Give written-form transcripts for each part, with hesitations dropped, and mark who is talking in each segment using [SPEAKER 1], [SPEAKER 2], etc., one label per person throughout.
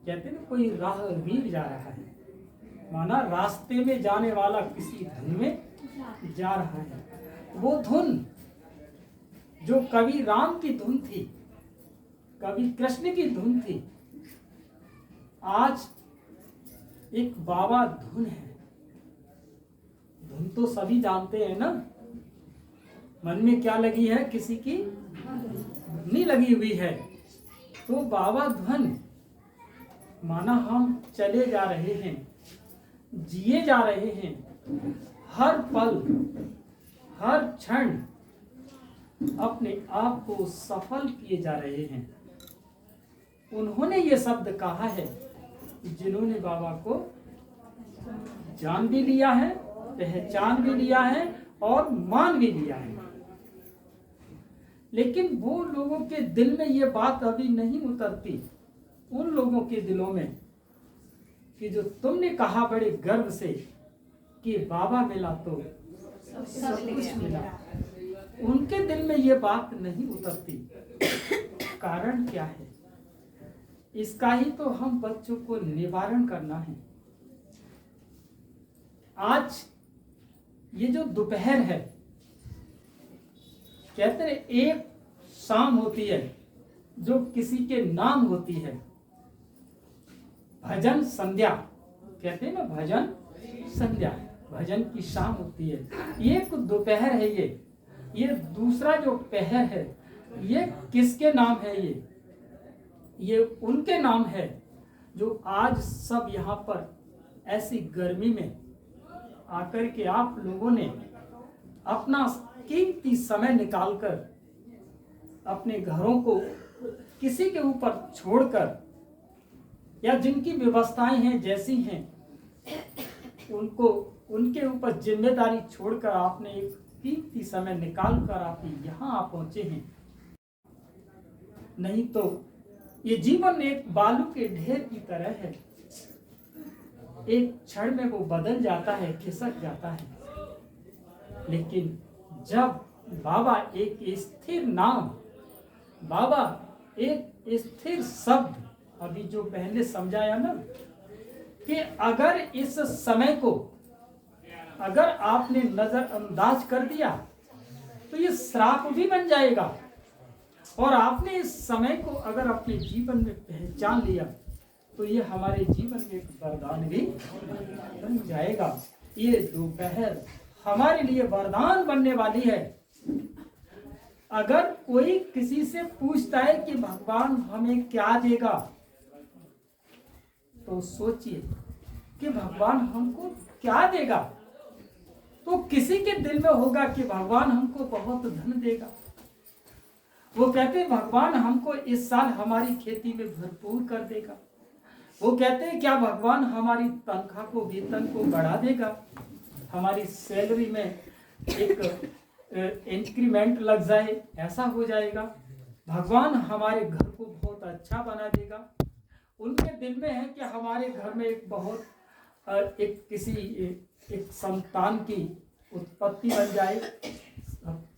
[SPEAKER 1] कहते हैं ना, कोई राहगीर जा रहा है, माना रास्ते में जाने वाला किसी धुन में जा रहा है। वो धुन जो कभी राम की धुन थी, कभी कृष्ण की धुन थी, आज एक बाबा धुन है। धुन तो सभी जानते हैं ना, मन में क्या लगी है, किसी की नहीं लगी हुई है। तो बाबा धुन माना हम चले जा रहे हैं, जिए जा रहे हैं, हर पल हर क्षण अपने आप को सफल किए जा रहे हैं। उन्होंने ये शब्द कहा है जिन्होंने बाबा को जान भी लिया है, पहचान भी लिया है और मान भी लिया है। लेकिन वो लोगों के दिल में ये बात अभी नहीं उतरती, उन लोगों के दिलों में, कि जो तुमने कहा बड़े गर्व से कि बाबा मिला तो सब कुछ मिला, उनके दिल में ये बात नहीं उतरती। कारण क्या है? इसका ही तो हम बच्चों को निवारण करना है। आज ये जो दोपहर है, कहते हैं एक शाम होती है जो किसी के नाम होती है, भजन संध्या, कहते हैं ना, भजन संध्या, भजन की शाम होती है। एक दोपहर है ये दूसरा जो पहर है, ये किसके नाम है? ये उनके नाम है जो आज सब यहाँ पर ऐसी गर्मी में आकर के आप लोगों ने अपना कीमती समय निकालकर अपने घरों को किसी के ऊपर छोड़कर, या जिनकी व्यवस्थाएं हैं जैसी हैं उनको उनके ऊपर जिम्मेदारी छोड़कर आपने एक कीमती समय निकाल कर आप यहाँ पहुंचे हैं। नहीं तो ये जीवन एक बालू के ढेर की तरह है, एक क्षण में वो बदल जाता है, खिसक जाता है। लेकिन जब बाबा एक स्थिर नाम, बाबा एक स्थिर शब्द, अभी जो पहले समझाया ना, कि अगर इस समय को अगर आपने नजरअंदाज कर दिया तो ये श्राप भी बन जाएगा, और आपने इस समय को अगर अपने जीवन में पहचान लिया तो ये हमारे जीवन में एक वरदान भी बन जाएगा। ये दोपहर हमारे लिए वरदान बनने वाली है। अगर कोई किसी से पूछता है कि भगवान हमें क्या देगा, तो सोचिए कि भगवान हमको क्या देगा। तो किसी के दिल में होगा कि भगवान हमको बहुत धन देगा। वो कहते हैं भगवान हमको इस साल हमारी खेती में भरपूर कर देगा। वो कहते हैं क्या भगवान हमारी तनख्वाह को, वेतन को बढ़ा देगा, हमारी सैलरी में एक इंक्रीमेंट लग जाए, ऐसा हो जाएगा, भगवान हमारे घर को बहुत अच्छा बना देगा। उनके दिल में है कि हमारे घर में एक बहुत एक संतान की उत्पत्ति बन जाए,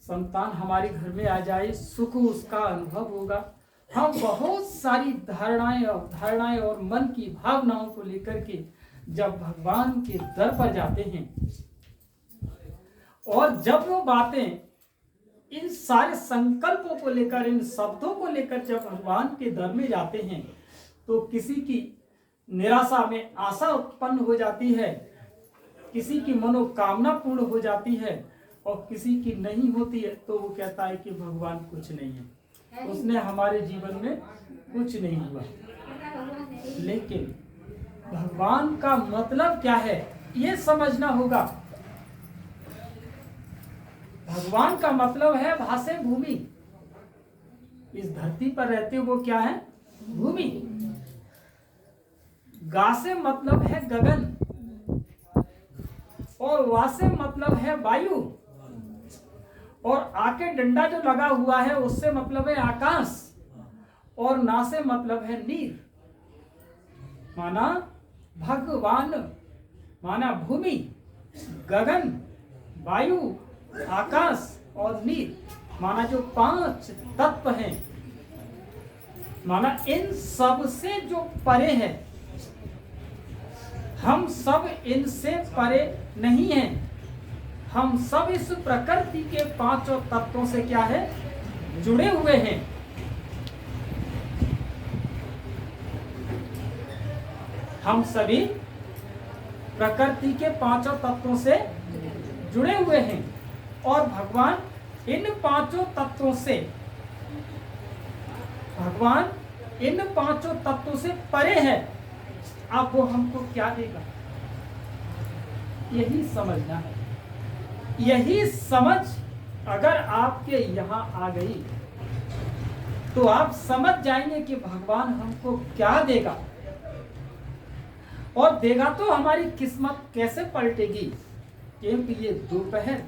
[SPEAKER 1] संतान हमारे घर में आ जाए, सुख उसका अनुभव होगा। हम बहुत सारी धारणाएं और मन की भावनाओं को लेकर के जब भगवान के दर पर जाते हैं, और जब वो बातें इन सारे संकल्पों को लेकर, इन शब्दों को लेकर जब भगवान के दर में जाते हैं, तो किसी की निराशा में आशा उत्पन्न हो जाती है, किसी की मनोकामना पूर्ण हो जाती है, और किसी की नहीं होती है। तो वो कहता है कि भगवान कुछ नहीं है, उसने हमारे जीवन में कुछ नहीं हुआ। लेकिन भगवान का मतलब क्या है ये समझना होगा। भगवान का मतलब है भासे भूमि। इस धरती पर रहते वो क्या है? भूमि। गा से मतलब है गगन, और वा से मतलब है वायु, और आके डंडा जो लगा हुआ है उससे मतलब है आकाश, और ना से मतलब है नीर। माना भगवान, माना भूमि, गगन, वायु, आकाश और नीर, माना जो 5 तत्व हैं, माना इन सब से जो परे है, हम सब इनसे परे नहीं हैं। हम सब इस प्रकृति के पांचों तत्वों से क्या है, जुड़े हुए हैं। हम सभी प्रकृति के पांचों तत्वों से जुड़े हुए हैं और भगवान इन पांचों तत्वों से, भगवान इन पांचों तत्वों से परे है। अब वो हमको क्या देगा, यही समझना है। यही समझ अगर आपके यहां आ गई तो आप समझ जाएंगे कि भगवान हमको क्या देगा, और देगा तो हमारी किस्मत कैसे पलटेगी। क्योंकि ये दोपहर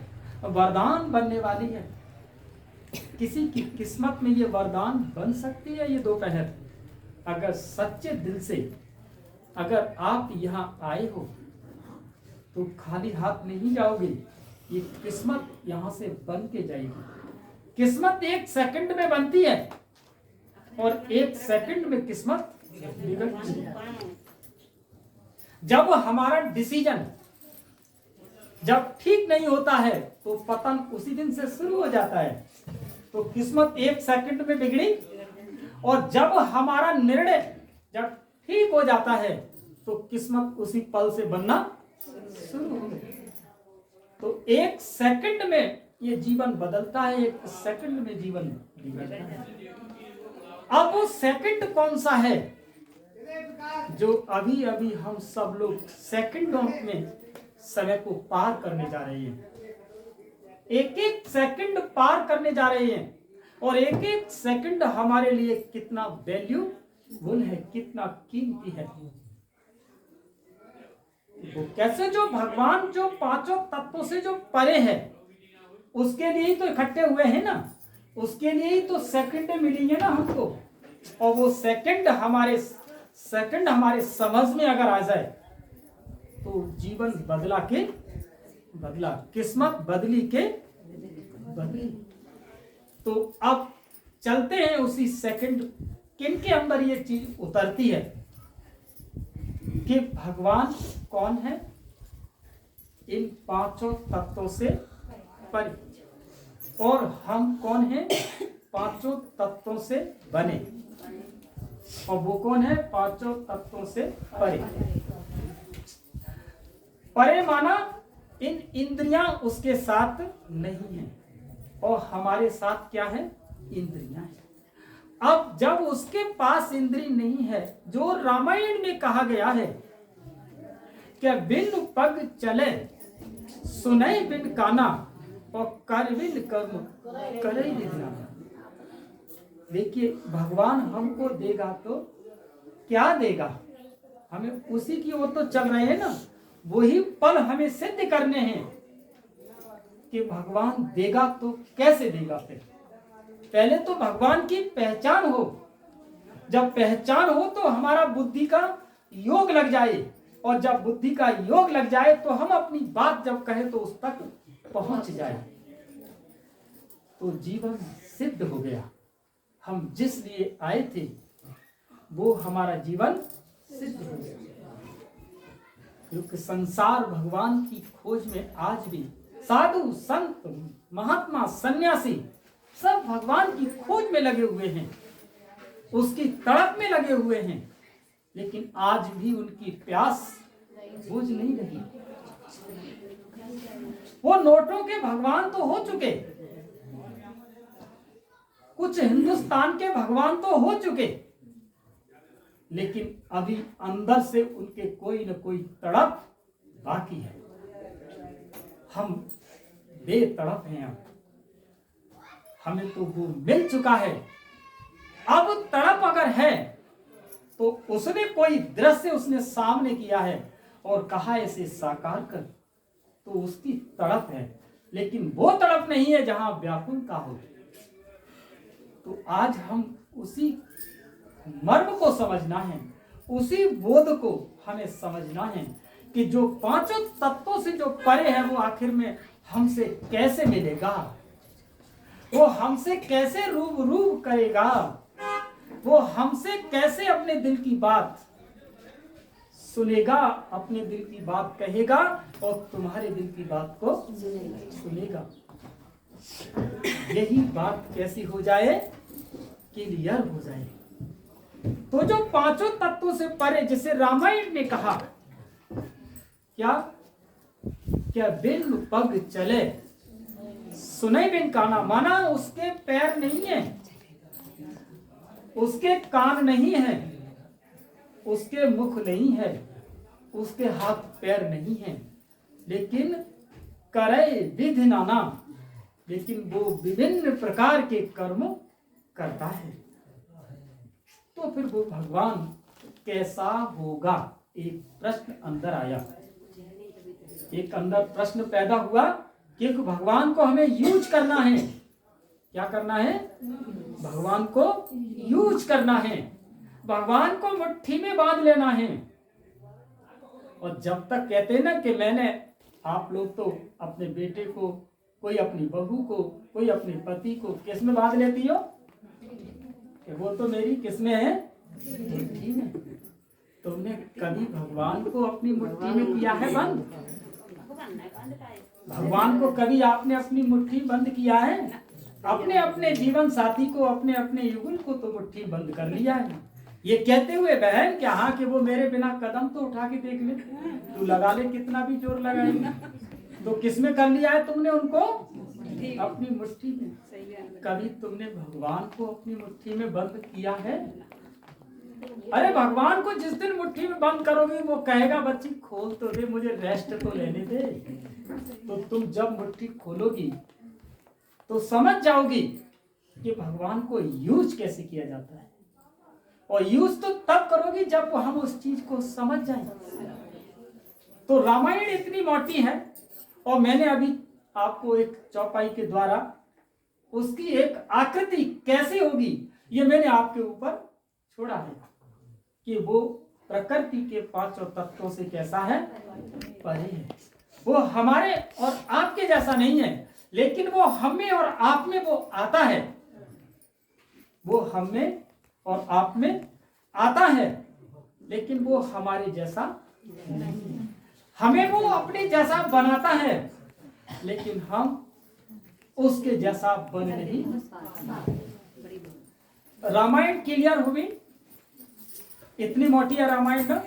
[SPEAKER 1] वरदान बनने वाली है। किसी की किस्मत में ये वरदान बन सकती है ये दोपहर, अगर सच्चे दिल से अगर आप यहाँ आए हो तो खाली हाथ नहीं जाओगे। ये किस्मत यहाँ से बन के जाएगी। किस्मत 1 सेकंड में बनती है और 1 सेकंड में किस्मत बिगड़ती है। जब हमारा डिसीजन जब ठीक नहीं होता है तो पतन उसी दिन से शुरू हो जाता है। तो किस्मत 1 सेकंड में बिगड़ी, और जब हमारा निर्णय जब ठीक हो जाता है तो किस्मत उसी पल से बनना शुरू हो गई। तो 1 सेकंड में ये जीवन बदलता है, 1 सेकंड में जीवन बिगड़ता है। अब वो सेकंड कौन सा है जो अभी अभी हम सब लोग सेकंडों में समय को पार करने जा रहे हैं। 1-1 सेकंड पार करने जा रहे हैं, और 1-1 सेकंड हमारे लिए कितना वैल्यूबल है, कितना कीमती है। वो कैसे, जो भगवान जो पांचों तत्वों से जो परे है उसके लिए ही तो इकट्ठे हुए हैं ना, उसके लिए ही तो सेकंड मिलेंगे ना हमको। और वो सेकंड हमारे समझ में अगर आ जाए तो जीवन बदला के बदला, किस्मत बदली के बदली। तो अब चलते हैं उसी सेकंड, किनके अंदर ये चीज उतरती है कि भगवान कौन है, इन पांचों तत्वों से परे, और हम कौन हैं, पांचों तत्वों से बने, और वो कौन है, पांचों तत्वों से परे। परे माना इन इंद्रियां उसके साथ नहीं है, और हमारे साथ क्या है, इंद्रियां है। अब जब उसके पास इंद्री नहीं है, जो रामायण में कहा गया है कि बिन पग चले सुनई बिन काना और कर बिन कर्म करे निधना। देखिए भगवान हमको देगा तो क्या देगा, हमें उसी की ओर तो चल रहे हैं ना। वही पल हमें सिद्ध करने हैं कि भगवान देगा तो कैसे देगा। फिर पहले तो भगवान की पहचान हो, जब पहचान हो तो हमारा बुद्धि का योग लग जाए, और जब बुद्धि का योग लग जाए तो हम अपनी बात जब कहें तो उस तक पहुंच जाए, तो जीवन सिद्ध हो गया। हम जिस लिए आए थे वो हमारा जीवन सिद्ध हो गया। क्योंकि संसार भगवान की खोज में आज भी साधु संत महात्मा सन्यासी सब भगवान की खोज में लगे हुए हैं, उसकी तड़प में लगे हुए हैं, लेकिन आज भी उनकी प्यास बुझ नहीं रही। वो नोटों के भगवान तो हो चुके, कुछ हिंदुस्तान के भगवान तो हो चुके, लेकिन अभी अंदर से उनके कोई न कोई तड़प बाकी है। हम बेतड़प हैं, अब हमें तो वो मिल चुका है। अब तड़प अगर है तो उसने कोई दृश्य उसने सामने किया है और कहा इसे साकार कर, तो उसकी तड़प है। लेकिन वो तड़प नहीं है जहां व्याकुल का हो। तो आज हम उसी मर्म को समझना है, उसी बोध को हमें समझना है कि जो पांचों तत्वों से जो परे है वो आखिर में हमसे कैसे मिलेगा, वो हमसे कैसे रूबरू करेगा, वो हमसे कैसे अपने दिल की बात सुनेगा, अपने दिल की बात कहेगा और तुम्हारे दिल की बात को सुनेगा। यही बात कैसी हो जाए, क्लियर हो जाए। तो जो पांचों तत्वों से परे, जिसे रामायण ने कहा, क्या क्या बिन पग चले सुनै बिन काना, माना उसके पैर नहीं है, उसके कान नहीं है, उसके मुख नहीं है, उसके हाथ पैर नहीं है, लेकिन करे विधि नाना, लेकिन वो विभिन्न प्रकार के कर्म करता है। तो फिर वो भगवान कैसा होगा, एक प्रश्न अंदर आया, एक अंदर प्रश्न पैदा हुआ कि भगवान को हमें यूज करना है। क्या करना है? भगवान को यूज करना है, भगवान को मुट्ठी में बांध लेना है। और जब तक कहते हैं ना कि मैंने, आप लोग तो अपने बेटे को, कोई अपनी बहू को, कोई अपने पति को किस में बांध लेती हो? वो तो मेरी किसमें है? मुट्ठी में। तुमने कभी भगवान को अपनी मुट्ठी में किया है बंद? भगवान को कभी आपने अपनी मुट्ठी बंद किया है? अपने अपने जीवन साथी को, अपने अपने युगल को तो मुट्ठी बंद कर लिया है। ये कहते हुए बहन क्या, हाँ कि वो मेरे बिना कदम तो उठा के देख ले, तू लगा ले कितना भी जोर लगाएगा, तो किसमें कर लिया है तुमने उनको? अपनी मुट्ठी में। कभी तुमने भगवान को अपनी मुट्ठी में बंद किया है? अरे भगवान को जिस दिन मुट्ठी में बंद करोगे, वो कहेगा बच्ची खोल तो दे, मुझे रेस्ट तो लेने दे। तो तुम जब मुट्ठी खोलोगी तो समझ जाओगी कि भगवान को यूज कैसे किया जाता है। और यूज तो तब करोगी जब हम उस चीज को समझ जाएं। तो रामायण इतनी मोटी है, और मैंने अभी आपको एक चौपाई के द्वारा उसकी एक आकृति कैसे होगी, ये मैंने आपके ऊपर छोड़ा है कि वो प्रकृति के पांचों तत्वों से कैसा है, परे है। वो हमारे और आपके जैसा नहीं है, लेकिन वो हमें और आप में वो आता है, वो हमें और आप में आता है, लेकिन वो हमारे जैसा नहीं है। हमें वो अपने जैसा बनाता है, लेकिन हम उसके जैसा बन नहीं। रामायण क्लियर हो गई? इतनी मोटी है रामायण ना,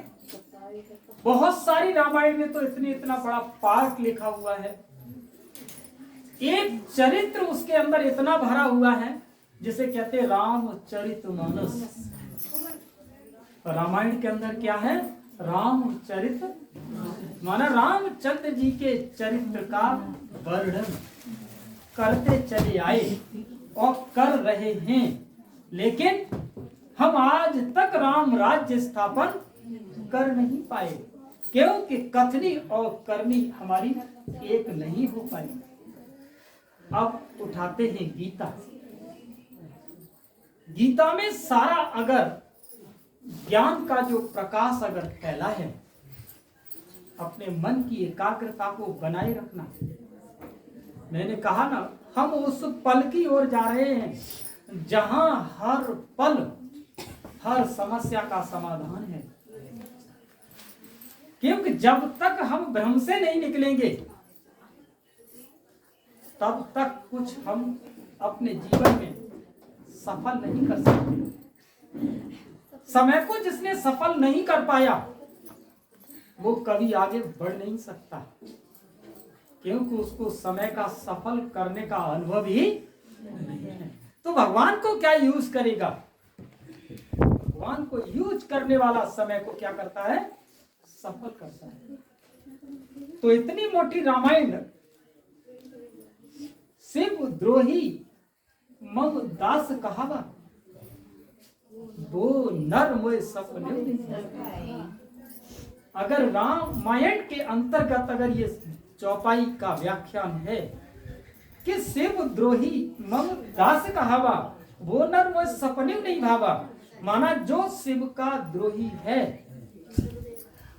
[SPEAKER 1] बहुत सारी रामायण में तो इतना बड़ा पार्ट लिखा हुआ है, एक चरित्र उसके अंदर इतना भरा हुआ है, जिसे कहते रामचरितमानस। रामायण के अंदर क्या है? रामचरित, माना रामचंद्र जी के चरित्र का वर्णन करते चले आए और कर रहे हैं, लेकिन हम आज तक राम राज्य स्थापन कर नहीं पाए, क्योंकि कथनी और करनी हमारी एक नहीं हो पाई। अब उठाते हैं गीता। गीता में सारा अगर ज्ञान का जो प्रकाश अगर फैला है, अपने मन की एकाग्रता को बनाए रखना। मैंने कहा ना, हम उस पल की ओर जा रहे हैं जहां हर पल हर समस्या का समाधान है। क्योंकि जब तक हम भ्रम से नहीं निकलेंगे, तब तक कुछ हम अपने जीवन में सफल नहीं कर सकते। समय को जिसने सफल नहीं कर पाया, वो कभी आगे बढ़ नहीं सकता, क्योंकि उसको समय का सफल करने का अनुभव ही नहीं है। तो भगवान को क्या यूज करेगा? भगवान को यूज करने वाला समय को क्या करता है? सफल करता है। तो इतनी मोटी रामायण, शिव द्रोही मम दास कहावा, दो नर मोए सपने। अगर रामायण के अंतर्गत अगर ये चौपाई का व्याख्यान है कि शिव द्रोही मम दास कहावा, वो नर मोए सपने नहीं भावा, माना जो शिव का द्रोही है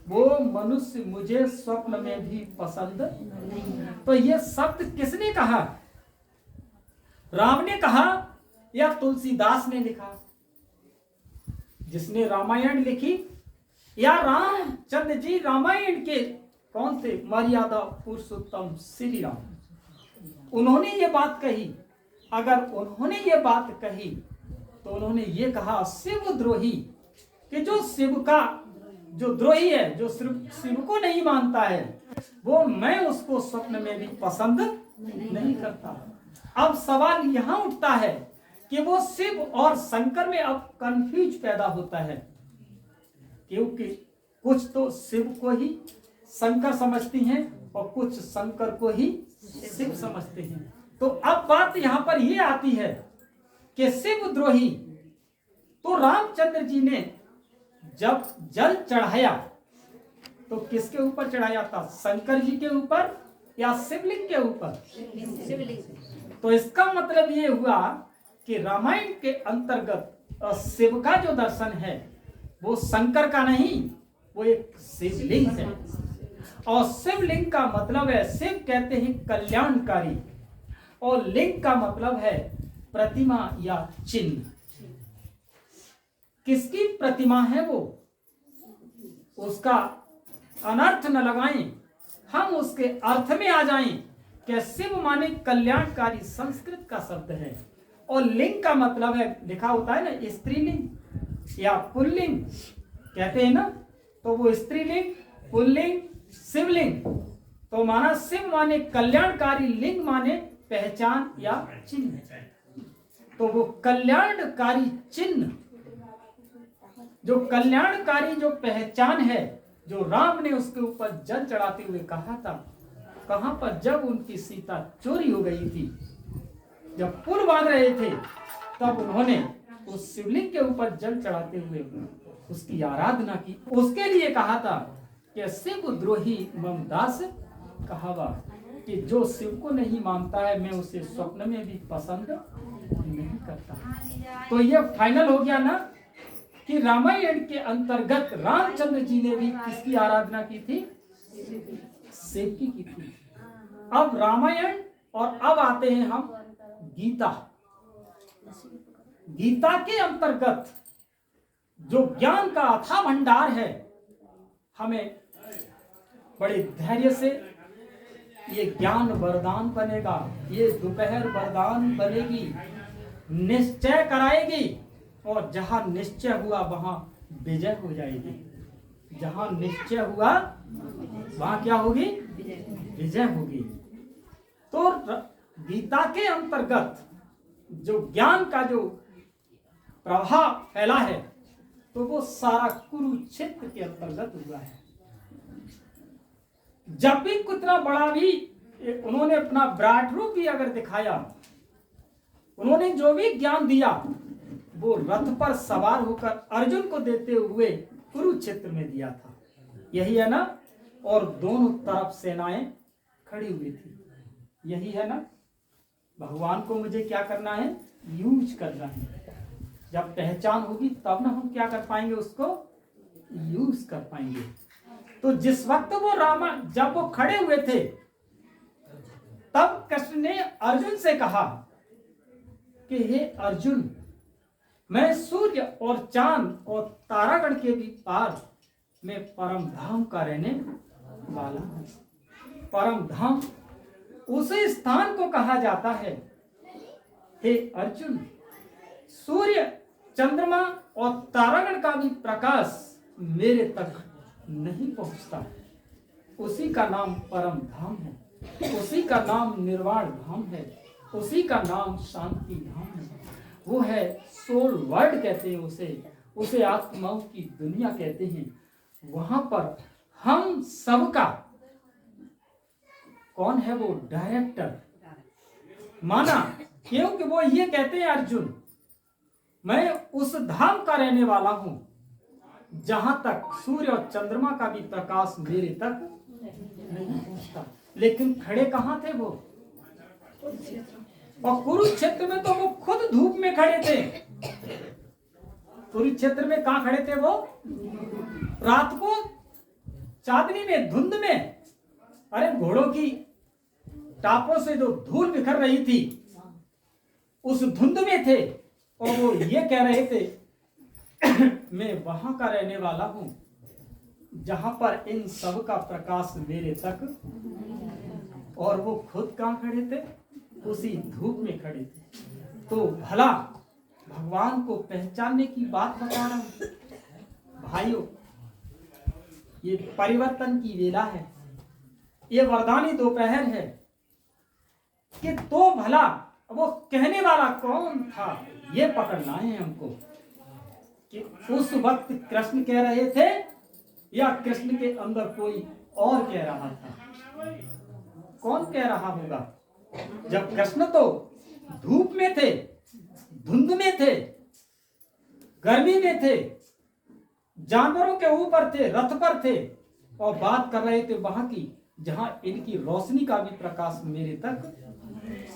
[SPEAKER 1] वो मनुष्य मुझे स्वप्न में भी पसंद नहीं। तो ये शब्द किसने कहा? राम ने कहा या तुलसीदास ने लिखा? जिसने रामायण लिखी, या रामचंद्र जी रामायण के कौन थे? मर्यादा पुरुषोत्तम श्री राम, उन्होंने ये बात कही। अगर उन्होंने ये बात कही तो उन्होंने ये कहा शिव द्रोही, कि जो शिव का जो द्रोही है, जो शिव को नहीं मानता है, वो मैं उसको स्वप्न में भी पसंद नहीं करता। अब सवाल यहां उठता है कि वो शिव और शंकर में अब कंफ्यूज पैदा होता है, क्योंकि कुछ तो शिव को ही शंकर समझती हैं और कुछ शंकर को ही शिव समझते हैं। तो अब बात यहां पर ये आती है कि शिव द्रोही, तो रामचंद्र जी ने जब जल चढ़ाया तो किसके ऊपर चढ़ाया था? शंकर जी के ऊपर या शिवलिंग के ऊपर? तो इसका मतलब ये हुआ कि रामायण के अंतर्गत शिव का जो दर्शन है वो शंकर का नहीं, वो एक शिवलिंग है। और शिवलिंग का मतलब है, शिव कहते हैं कल्याणकारी, और लिंग का मतलब है प्रतिमा या चिन्ह। किसकी प्रतिमा है वो? उसका अनर्थ न लगाएं, हम उसके अर्थ में आ जाएं कि शिव माने कल्याणकारी, संस्कृत का शब्द है। और लिंग का मतलब है, लिखा होता है ना स्त्रीलिंग या पुल्लिंग कहते हैं ना, तो वो स्त्रीलिंग, पुल्लिंग, शिवलिंग। तो माना शिव माने कल्याणकारी, लिंग माने पहचान या चिन्ह। तो वो कल्याणकारी चिन्ह, जो कल्याणकारी जो पहचान है, जो राम ने उसके ऊपर जल चढ़ाते हुए कहा था, कहां पर? जब उनकी सीता चोरी हो गई थी, जब पुल बांध रहे थे, तब उन्होंने उस शिवलिंग के ऊपर जल चढ़ाते हुए उसकी आराधना की। उसके लिए कहा था कि शिव द्रोही मम दास कहावा, कि जो शिव को नहीं मानता है मैं उसे स्वप्न में भी पसंद नहीं करता। तो ये फाइनल हो गया ना कि रामायण के अंतर्गत रामचंद्र जी ने भी किसकी आराधना की थी? शिव की थी। अब रामायण, और अब आते हैं हम गीता। गीता के अंतर्गत जो ज्ञान का अथाह भंडार है, हमें बड़े धैर्य से ये ज्ञान वरदान बनेगा, ये दोपहर वरदान बनेगी, निश्चय कराएगी, और जहां निश्चय हुआ वहां विजय हो जाएगी। जहां निश्चय हुआ वहां क्या होगी? विजय होगी। तो गीता के अंतर्गत जो ज्ञान का जो प्रभाव फैला है, तो वो सारा कुरुक्षेत्र के अंतर्गत हुआ है। जब भी कितना बड़ा भी उन्होंने अपना विराट रूप भी अगर दिखाया, उन्होंने जो भी ज्ञान दिया वो रथ पर सवार होकर अर्जुन को देते हुए कुरुक्षेत्र में दिया था। यही है ना? और दोनों तरफ सेनाएं खड़ी हुई थी। यही है ना? भगवान को मुझे क्या करना है? यूज करना है। जब पहचान होगी तब ना हम क्या कर पाएंगे? उसको यूज कर पाएंगे। तो जिस वक्त वो जब वो खड़े हुए थे, तब कृष्ण ने अर्जुन से कहा कि हे अर्जुन, मैं सूर्य और चांद और तारागण के भी पार में परम धाम का रहने वाला हूं। परम धाम उस स्थान को कहा जाता है, हे अर्जुन, सूर्य, चंद्रमा और तारागण का भी प्रकाश मेरे तक नहीं पहुंचता। उसी का नाम परम धाम है, उसी का नाम निर्वाण धाम है, उसी का नाम शांति धाम है। वो है सोल वर्ल्ड कहते हैं उसे आत्माओं की दुनिया कहते हैं। वहां पर हम सबका कौन है? वो डायरेक्टर माना, क्योंकि वो ये कहते हैं अर्जुन, मैं उस धाम का रहने वाला हूं जहां तक सूर्य और चंद्रमा का भी प्रकाश मेरे तक नहीं पहुंचता। लेकिन खड़े कहां थे वो? और कुरुक्षेत्र में तो वो खुद धूप में खड़े थे। कुरुक्षेत्र में कहां खड़े थे वो? रात को चांदनी में, धुंध में, अरे घोड़ों की टापों से जो धूल बिखर रही थी, उस धुंध में थे। और वो ये कह रहे थे मैं वहां का रहने वाला हूं जहां पर इन सब का प्रकाश मेरे तक। और वो खुद कहां खड़े थे? उसी धूप में खड़े थे। तो भला भगवान को पहचानने की बात बता रहा हूं भाइयों। ये परिवर्तन की वेला है, ये वरदानी दोपहर है कि तो भला वो कहने वाला कौन था, ये पकड़ना है हमको कि उस वक्त कृष्ण कह रहे थे या कृष्ण के अंदर कोई और कह रहा था। कौन कह रहा होगा? जब कृष्ण तो धूप में थे, धुंध में थे, गर्मी में थे, जानवरों के ऊपर थे, रथ पर थे और बात कर रहे थे वहां की जहां इनकी रोशनी का भी प्रकाश मेरे तक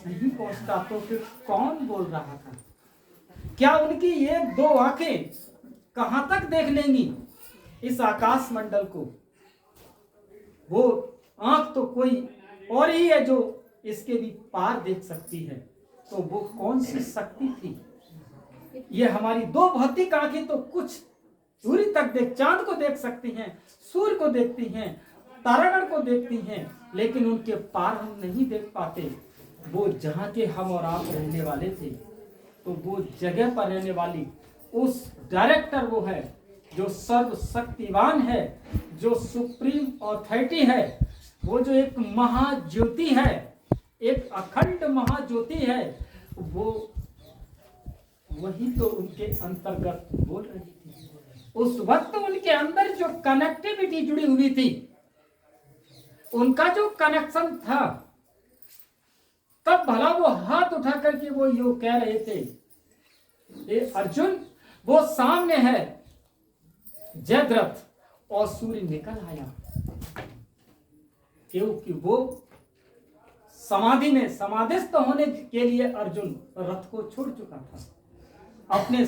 [SPEAKER 1] नहीं पहुंचता। तो फिर कौन बोल रहा था? क्या उनकी ये दो आंखें कहां तक देख लेंगी इस आकाश मंडल को? वो आंख तो कोई और ही है जो इसके भी पार देख सकती है। तो वो कौन सी शक्ति थी? ये हमारी दो भौतिक आंखें तो कुछ दूरी तक चांद को देख सकती हैं, सूर्य को देखती हैं, तारागण को देखती हैं, लेकिन उनके पार हम नहीं देख पाते। वो जहां के हम और आप रहने वाले थे, तो वो जगह पर रहने वाली उस डायरेक्टर वो है जो सर्वशक्तिवान है, जो सुप्रीम अथॉरिटी है, वो जो एक महाज्योति है, एक अखंड महाज्योति है, वो वही तो उनके अंतर्गत बोल रही थी। उस वक्त उनके अंदर जो कनेक्टिविटी जुड़ी हुई थी, उनका जो कनेक्शन था, तब भला वो हाथ उठा करके वो यो कह रहे थे, ए अर्जुन वो सामने है जयद्रथ और सूर्य निकल आया। क्योंकि वो समाधि में समाधिस्थ होने के लिए अर्जुन रथ को छोड़ चुका था, अपने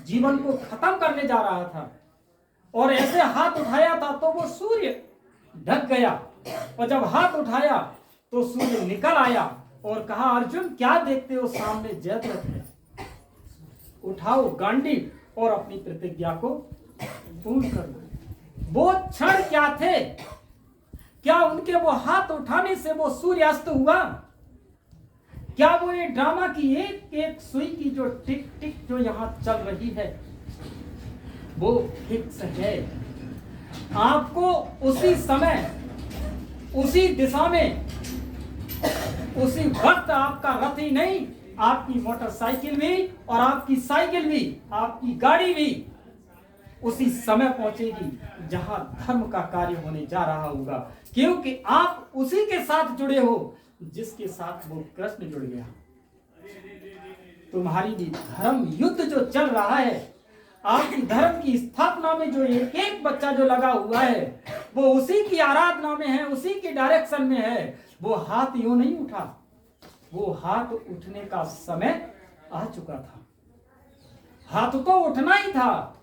[SPEAKER 1] जीवन को खत्म करने जा रहा था और ऐसे हाथ उठाया था तो वो सूर्य ढक गया। और जब हाथ उठाया तो सूर्य निकल आया और कहा, अर्जुन क्या देखते हो? सामने जयद्रथ है, उठाओ गांडी और अपनी प्रतिज्ञा को पूर्ण करो। वो क्षण क्या थे? क्या उनके वो हाथ उठाने से वो सूर्यास्त हुआ? क्या वो ये ड्रामा की एक एक सुई की जो टिक टिक जो यहां चल रही है वो फिक्स है? आपको उसी समय, उसी दिशा में, उसी वक्त आपका रथ ही नहीं, आपकी मोटरसाइकिल भी और आपकी साइकिल भी, आपकी गाड़ी भी उसी समय पहुंचेगी जहां धर्म का कार्य होने जा रहा होगा। क्योंकि आप उसी के साथ जुड़े हो जिसके साथ वो कृष्ण जुड़ गया। तुम्हारी भी धर्म युद्ध जो चल रहा है, आपकी धर्म की स्थापना में जो एक एक बच्चा जो लगा हुआ है, वो उसी की आराधना में है, उसी की डायरेक्शन में है। वो हाथ यूं नहीं उठा, वो हाथ उठने का समय आ चुका था। हाथ तो उठना ही था,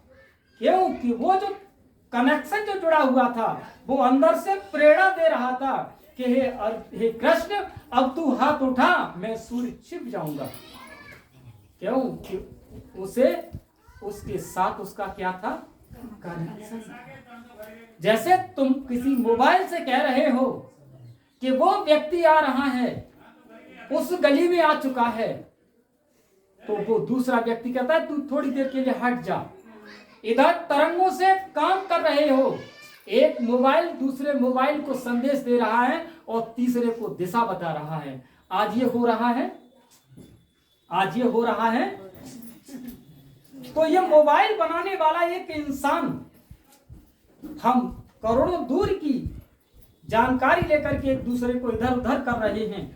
[SPEAKER 1] क्योंकि वो जो कनेक्शन जो जुड़ा हुआ था वो अंदर से प्रेरणा दे रहा था कि हे कृष्ण अब तू हाथ उठा, मैं सूर्य छिप जाऊंगा। क्योंकि उसे उसके साथ उसका क्या था? कनेक्शन। जैसे तुम किसी मोबाइल से कह रहे हो कि वो व्यक्ति आ रहा है, उस गली में आ चुका है, तो वो दूसरा व्यक्ति कहता है तू थोड़ी देर के लिए हट जा। इधर तरंगों से काम कर रहे हो, एक मोबाइल दूसरे मोबाइल को संदेश दे रहा है और तीसरे को दिशा बता रहा है। आज ये हो रहा है, आज ये हो रहा है। तो ये मोबाइल बनाने वाला एक इंसान, हम करोड़ों दूर की जानकारी लेकर के एक दूसरे को इधर उधर कर रहे हैं,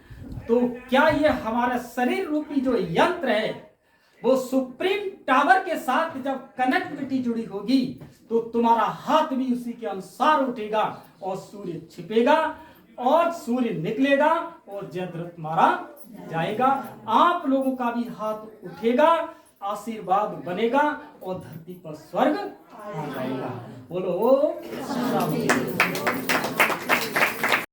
[SPEAKER 1] तो क्या ये हमारा शरीर रूपी जो यंत्र है वो सुप्रीम टावर के साथ जब कनेक्टिविटी जुड़ी होगी तो तुम्हारा हाथ भी उसी के अनुसार उठेगा और सूर्य छिपेगा और सूर्य निकलेगा और जयद्रथ मारा जाएगा। आप लोगों का भी हाथ उठेगा, आशीर्वाद बनेगा और धरती पर स्वर्ग आ जाएगा। बोलो